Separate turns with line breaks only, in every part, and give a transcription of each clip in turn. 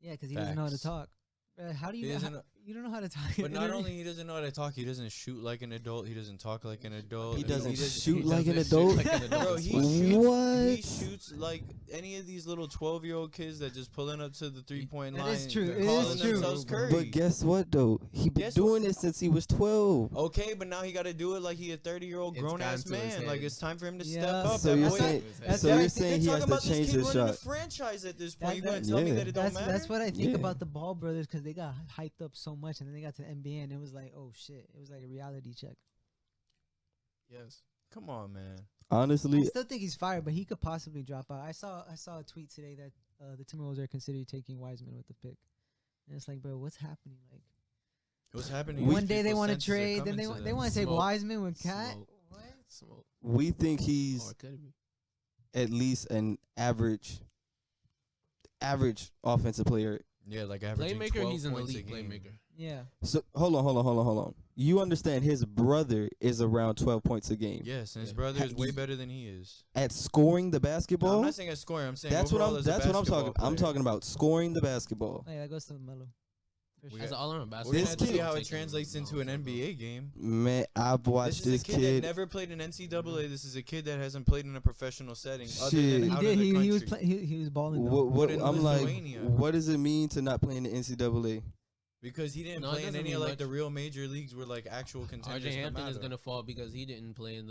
Yeah, because he doesn't know how to
Facts.
talk. How do you? You don't know how to talk.
But not only he doesn't know how to talk, he doesn't shoot like an adult. He doesn't talk like an adult.
He doesn't
doesn't
shoot like an adult.
Bro, he shoots like any of these little 12-year-old kids that just pulling up to the 3-point line.
That is true. It
Calling
is true.
themselves Curry.
But guess what though? He been doing it since he was 12.
Okay, but now he got to do it like he a 30-year-old grown ass man. Like it's time for him to step up.
So you're saying he has to change his shot.
The franchise at this point. You gonna tell me that it don't matter?
That's what I think about the Ball brothers, because they got hyped up so much, and then they got to the NBA, and it was like, oh shit, it was like a reality check.
Yes.
Come on, man.
Honestly,
I still think he's fired, but he could possibly drop out. I saw a tweet today that the Timberwolves are considering taking Wiseman with the pick, and it's like, bro, what's happening? Like,
what's happening?
One day they want to trade, then they want to take Wiseman with Cat.
What? Smoke.
We think he's at least an average offensive player.
Yeah, like averaging
playmaker.
12
He's an
points
elite
a game.
playmaker.
Yeah.
So hold on. You understand his brother is around 12 points a game.
Yes, and his brother is way better than he is
at scoring the basketball.
No, I'm not saying at scoring. I'm saying
that's what I'm talking.
Player.
I'm talking about scoring the basketball.
Oh, yeah, that goes to LaMelo.
As an all-around basketball,
this kid, how it translates into an NBA game.
Man, I've watched this kid.
That never played in NCAA. This is a kid that hasn't played in a professional setting.
Shit.
Other than
He
out
did.
of the
He
country.
he was balling.
I'm like, what does it mean to not play in the NCAA?
Because he didn't play in any of like the real major leagues where like actual contenders.
RJ Hampton is gonna fall because he didn't play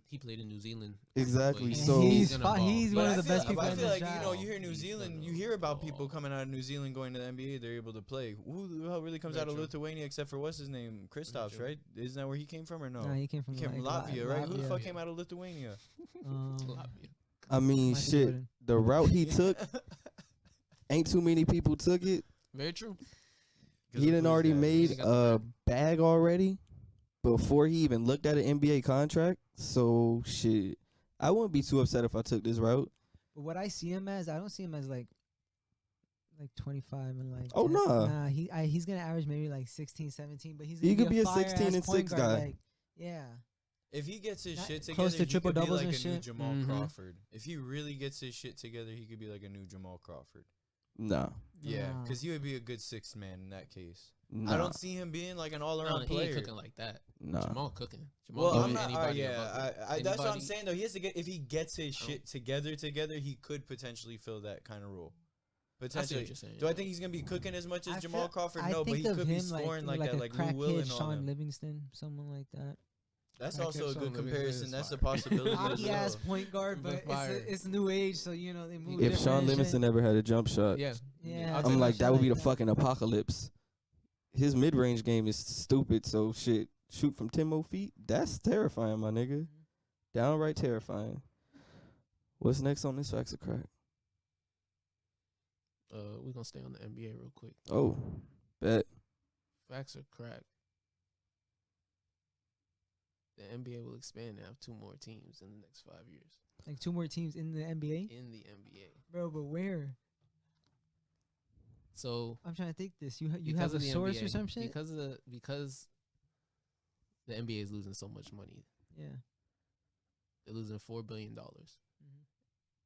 he played in New Zealand.
Exactly.
So he's one of the best people.
I feel like you hear New Zealand, you hear about people coming out of New Zealand going to the NBA. They're able to play. Who the hell really comes out of Lithuania except for what's his name, Kristaps, right? Isn't that where he came from or no?
No, he came from
Latvia, right? Who the fuck came out of Lithuania?
I mean, shit. The route he took, ain't too many people took it.
Very true.
He done already made a bag already before he even looked at an NBA contract. So shit, I wouldn't be too upset if I took this route.
But what I see him as, I don't see him as like 25 and like.
Oh
10.
no.
Nah, he's gonna average maybe like 16, 17, but he
could be a 16 and 6 guy.
Like, yeah.
If he gets his shit together,
close to triple
he could be
doubles
like
and
a new
shit.
Jamal Crawford. If he really gets his shit together, he could be like a new Jamal Crawford.
No.
Yeah, because he would be a good sixth man in that case.
Nah.
I don't see him being like an all-around player.
He ain't cooking like that.
Nah.
Jamal cooking.
Well, I'm not. That's what I'm saying though. He has to get. If he gets his shit together, he could potentially fill that kind of role. Potentially. Do I think he's gonna be cooking as much as Jamal Crawford? No, but he could be scoring like that, like Lou Will and all
Sean
them.
Livingston, someone like that.
That's also a good comparison. That's a possibility.
Hockey ass point guard, but it's new age, so you know they move.
If Sean Livingston never had a jump shot,
yeah,
I'm like that would be the fucking apocalypse. His mid-range game is stupid, so shit. Shoot from 10 more feet? That's terrifying, my nigga. Downright terrifying. What's next on this Facts or Crack?
We're gonna stay on the NBA real quick.
Oh, bet.
Facts or Crack? The NBA will expand and have 2 more teams in the next 5 years.
Like 2 more teams in the NBA?
In the NBA.
Bro, but where?
So
I'm trying to think this. You have a source
NBA,
or some shit?
Because the NBA is losing so much money.
Yeah.
They're losing $4 billion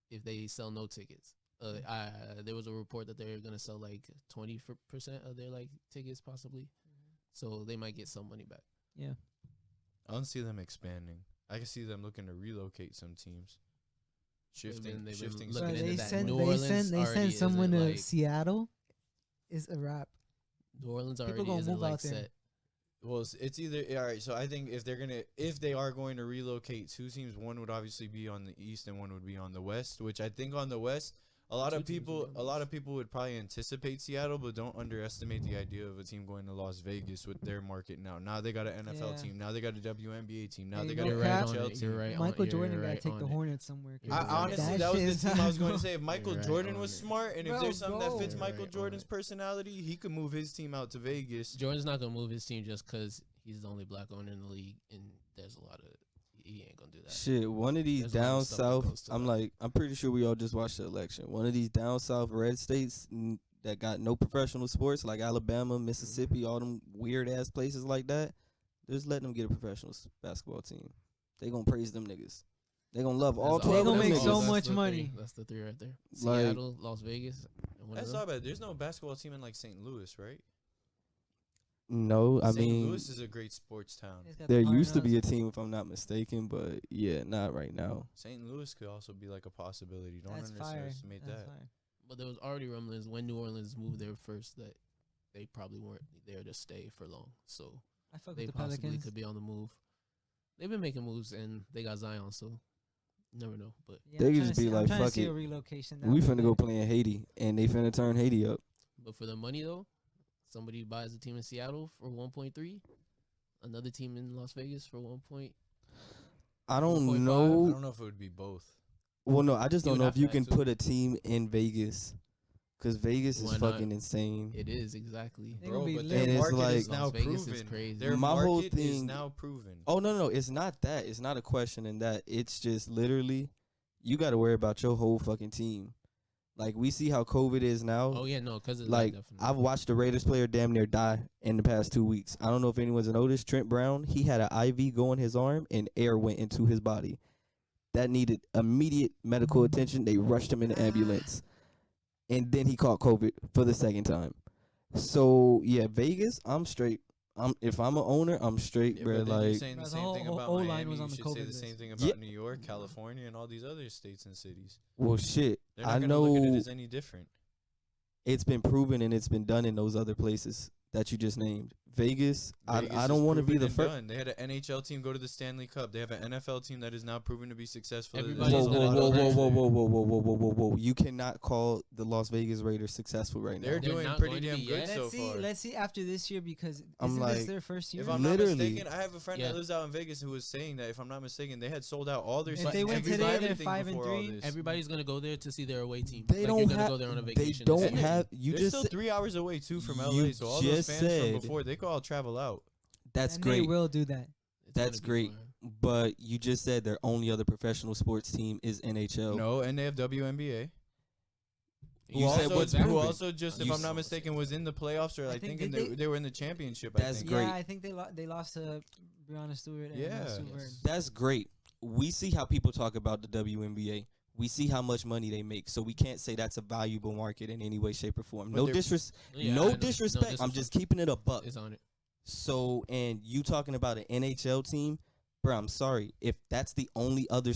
if they sell no tickets. There was a report that they're gonna sell like 20% of their like tickets possibly. So they might get some money back.
Yeah.
I don't see them expanding. I can see them looking to relocate some teams. Shifting.
So they send someone to Seattle. Is a wrap.
New Orleans already isn't like set.
Well, it's either all right. So I think if they are going to relocate 2 teams, one would obviously be on the east and one would be on the west. Which I think on the west, a lot of people would probably anticipate Seattle, but don't underestimate the idea of a team going to Las Vegas with their market now. Now they got an NFL team. Now they got a WNBA team. Now they got a NHL team.
Michael Jordan got to take the Hornets somewhere.
Honestly, that was the team I was going to say. If Michael Jordan was smart, and if there's something that fits Michael Jordan's personality, he could move his team out to Vegas.
Jordan's not going to move his team just because he's the only black owner in the league, and there's a lot of... He ain't gonna do that.
Shit, one of these down south, I'm pretty sure we all just watched the election. One of these down south red states that got no professional sports, like Alabama, Mississippi, all them weird ass places like that, just let them get a professional basketball team. They gonna praise them niggas. They gonna love all 12
They gonna make
niggas.
so much money.
That's the 3 right there. Seattle, Las Vegas, and
That's not bad. There's no basketball team in like St. Louis, right?
No, I
St.
mean,
Louis is a great sports town.
It's got
there
the
used to be a
Cardinals.
team, if I'm not mistaken, but yeah, not right now.
St. Louis could also be like a possibility. Don't
That's fire.
underestimate
That's
that.
fire.
But there was already rumblings when New Orleans moved there first that they probably weren't there to stay for long. So
I fuck
they
with the
possibly
Pelicans.
could be on the move. They've been making moves and they got Zion, so you never know. But
Yeah,
They
I'm
could
trying
just
to
be
see- I'm
like,
trying to
fuck
see
it.
a relocation.
We
down
finna
there.
go play in Haiti, and they finna turn Haiti up.
for the money though, somebody buys a team in Seattle for 1.3, another team in Las Vegas for 1.
I don't
1.5?
I
know.
don't know if it would be both.
Well, no, I just
You
don't
would
know
have
if you
to
can
too.
put a team in Vegas, because Vegas is
Why not?
fucking insane.
It is exactly.
They gonna
Bro,
be
but
lit.
their
And it's
market
like-
is now
Las Vegas
proven.
is crazy.
Their
My
market
whole
is
thing-
now proven.
Oh no, it's not that. It's not a question in that. It's just literally, you got to worry about your whole fucking team. Like we see how COVID is now.
Oh yeah, no, because
Like
definitely.
I've watched the Raiders player damn near die in the past 2 weeks. I don't know if anyone's noticed. Trent Brown, he had an IV go in his arm and air went into his body. That needed immediate medical attention. They rushed him in the ambulance, and then he caught COVID for the second time. So yeah, Vegas, I'm straight. If I'm an owner, I'm straight,
Yeah,
bro.
but then you're
Like
saying the
Bro, the
same thing
whole
about
O-line
Miami.
was
You
on the
should say
COVID
the same
list.
thing
Yeah.
about New York, California, and all these other states and cities.
well, shit.
They're not
I
gonna look at it
know
as any different.
it's been proven and it's been done in those other places that you just named. Vegas, I
Vegas
don't
is
want to be
proven
the
and
first.
done. They had an NHL team go to the Stanley Cup. They have an NFL team that is now proven to be successful. at this
Everybody's
Whoa,
level.
gonna
whoa, whoa,
go
whoa,
there.
whoa, whoa, whoa, whoa, whoa, whoa, whoa! You cannot call the Las Vegas Raiders successful right
They're
now.
They're
doing
not
pretty
going to
damn
be
good
yet.
so
Let's see.
far.
Let's see after this year because
I'm
isn't this
like-
their first year?
If I'm
Literally.
not mistaken, I have a friend
Yeah.
that lives out in Vegas who was saying that if I'm not mistaken, they had sold out all their
If
seats.
they win
today,
they're
everything
5 and
before all
3.
this.
Everybody's gonna go there to see their away team.
They
like
don't
you're gonna
have.
go there on a
They
vacation.
don't
And
have. You
They're
just.
still 3 hours away too from
you
LA, so all those
just
fans
said-
from before they could all travel out.
That's
And
great.
They will do that.
It's
That's
gonna be
great.
fire.
But you just said their only other professional sports team is NHL.
No, and they have WNBA.
You said what's
who
proven.
also just, if
You
I'm not
said-
mistaken, was in the playoffs, or
I
I
think
think
they-
they were in the championship.
That's
I think.
great.
Yeah, I think they lost to Breonna Stewart and
Yeah.
Sue
Yes.
Bird.
That's great. We see how people talk about the WNBA. We see how much money they make, so we can't say that's a valuable market in any way, shape, or form.
But
No
they're-
Yeah, I
no
know.
disrespect. I'm just keeping it a buck.
It's on it.
So, and you talking about an NHL team, bro? I'm sorry if that's the only other.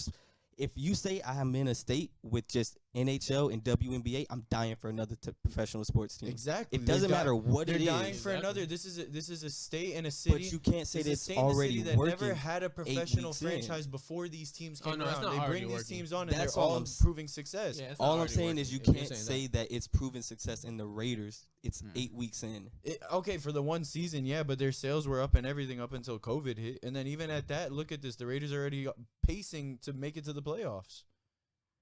If you say I'm in a state with just NHL and WNBA, I'm dying for another professional sports team.
Exactly.
It doesn't matter what
They're
it
dying
is,
for
Exactly.
another. This is a state and a city.
but you can't say
It's a
that's
state and a
already
city that
working.
never had a professional
weeks in.
franchise before these teams
Oh,
came
no, it's
around.
not
They
already
bring these
working.
teams on, and
That's
they're
all
all
I'm s-
proving success.
Yeah, it's not
All I'm
already
saying
working
is you
if you're
can't
saying
say that it's proven success in the Raiders. It's 8 weeks in.
Okay, for the one season, yeah, but their sales were up and everything up until COVID hit, and then even at that, look at this: the Raiders are already pacing to make it to the playoffs.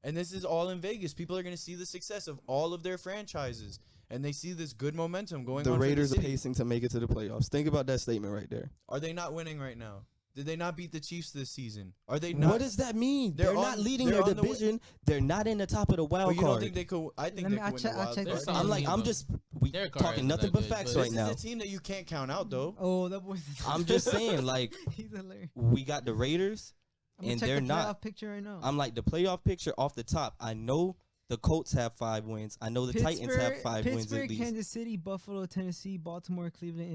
And this is all in Vegas. People are going to see the success of all of their franchises, and they see this good momentum going
The
on.
Raiders
for
are
the city.
pacing to make it to the playoffs. Think about that statement right there.
Are they not winning right now? Did they not beat the Chiefs this season? Are they not?
What does that mean?
They're
They're not
on-
leading
they're
their
on the wi-
division. They're not in the top of the
But
wild
you don't
card.
think they could? I think
Let
they
me-
could
I'll
win
check-
the
I'll
wild
check
card.
this
They're
out.
I'm like,
solid
I'm
team,
just
Their car
talking
isn't
nothing
that
but
good,
facts
but
right
This
now.
is a team that you can't count out, though.
Oh, that boy's.
I'm just saying, like,
He's hilarious.
we got the Raiders,
I'm gonna
and
check
they're
the
not.
playoff picture right now.
I'm like, the playoff picture off the top. I know the Colts have 5 wins. I know the Titans have 5 wins
Pittsburgh,
at least.
Kansas City, Buffalo, Tennessee, Baltimore, Cleveland,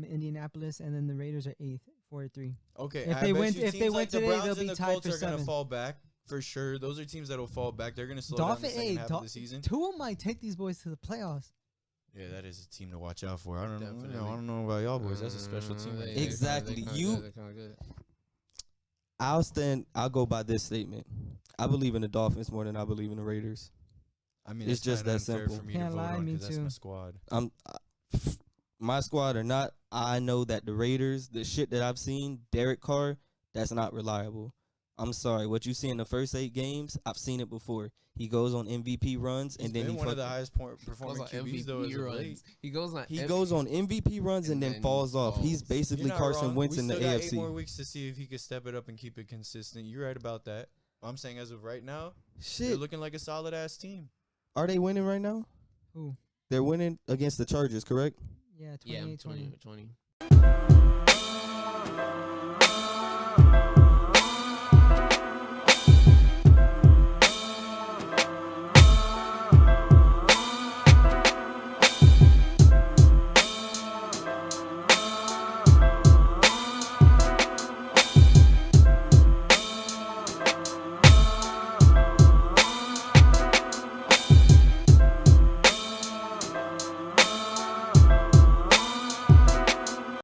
Indianapolis, and then the Raiders are 8th, 4-3.
Okay,
If
I
they
bet
win-
you
if
teams
they
like
win
the
today,
Browns
they'll
and
be
the
tied
Colts
for
are gonna
7th.
fall back for sure. Those are teams that will fall back. They're gonna slow down the
Dolphin,
second half of the season.
Tua might take these boys to the playoffs.
Yeah, that is a team to watch out for. I don't know.
Definitely.
I don't know about y'all boys. That's a special team. right there.
Exactly.
They're
You-
kinda good.
I'll go by this statement. I believe in the Dolphins more than I believe in the Raiders.
I mean,
It's
it's
just
just
that
unfair
simple.
for me
Can't
to vote
lie,
on
me
'cause that's
too.
my squad.
My squad or not, I know that the Raiders, the shit that I've seen, Derek Carr, that's not reliable. I'm sorry. What you see in the first 8 games, I've seen it before. He goes on MVP runs
He's
and then
been
he
one of the
fucking-
highest performing
Goes on
QBs though. As
MVP
of
runs.
late.
He goes on.
he goes on MVP runs and
and
then
then
falls off. He's
falls.
basically
You're not
Carson
wrong.
Wentz
we
in the
still got 8
AFC.
more weeks to see if he can step it up and keep it consistent. You're right about that. I'm saying as of right now, they're
Shit,
looking like a solid ass team.
are they winning right now?
Who?
They're winning against the Chargers, correct?
Yeah,
Yeah,
28-20.
20.